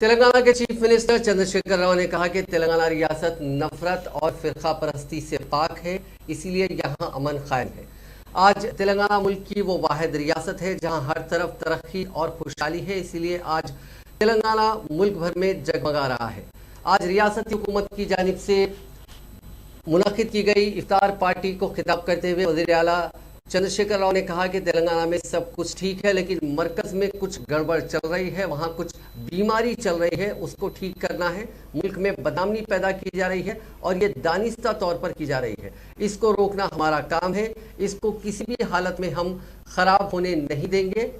तेलंगाना के chief minister Chandrashekhar Rao ने कहा कि तेलंगाना रियासत नफरत और फिरका परस्ती से पाक है, इसीलिए यहाँ अमन कायम है। आज तेलंगाना मुल्क की वो वाहिद रियासत है जहाँ हर तरफ तरक्की और खुशहाली है, इसीलिए आज तेलंगाना मुल्क भर में जगमगा रहा है। आज रियासती हुकूमत की जानिब से मुनक्किद की गई इफ्तार पार्टी को खिताब करते हुए वज़ीर आला चंद्रशेखर राव ने कहा कि तेलंगाना में सब कुछ ठीक है, लेकिन मरकज़ में कुछ गड़बड़ चल रही है, वहाँ कुछ बीमारी चल रही है, उसको ठीक करना है। मुल्क में बदनामी पैदा की जा रही है और ये दानिस्ता तौर पर की जा रही है। इसको रोकना हमारा काम है, इसको किसी भी हालत में हम ख़राब होने नहीं देंगे।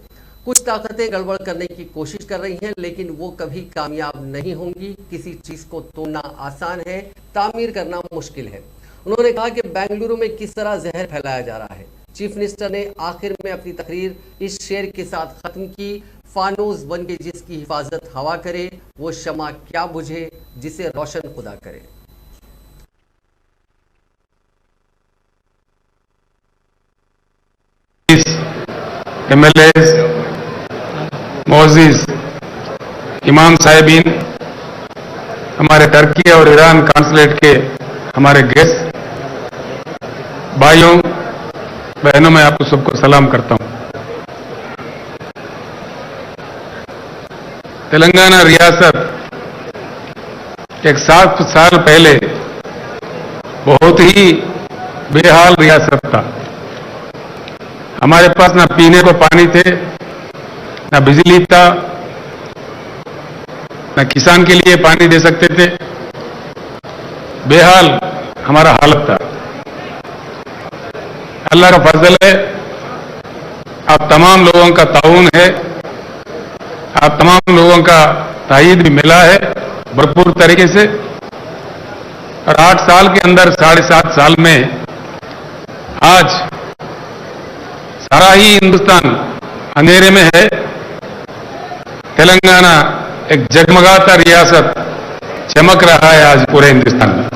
कुछ ताकतें गड़बड़ करने की कोशिश कर रही हैं, लेकिन वो कभी कामयाब नहीं होंगी। किसी चीज़ को तोड़ना आसान है, तामीर करना मुश्किल है। उन्होंने कहा कि बेंगलुरु में किस तरह जहर फैलाया जा रहा है। चीफ मिनिस्टर ने आखिर में अपनी तकरीर इस शेर के साथ ख़त्म की, फानूस बन के जिसकी हिफाजत हवा करे, वो शमा क्या बुझे जिसे रोशन खुदा करे। MLAs, मोअज़्ज़िज़ इमाम साहिबीन, हमारे टर्की और ईरान कॉन्सुलेट के हमारे गेस्ट भाइयों बहनों, मैं आपको सबको सलाम करता हूं। तेलंगाना रियासत एक 7 साल पहले बहुत ही बेहाल रियासत था। हमारे पास ना पीने को पानी थे, ना बिजली था, ना किसान के लिए पानी दे सकते थे। बेहाल हमारा हालत था। अल्लाह का फजल है, आप तमाम लोगों का ताउन है, आप तमाम लोगों का तायीद भी मिला है भरपूर तरीके से। और 8 साल के अंदर 7.5 साल में आज सारा ही हिंदुस्तान अंधेरे में है। तेलंगाना एक जगमगाता रियासत चमक रहा है आज पूरे हिंदुस्तान में।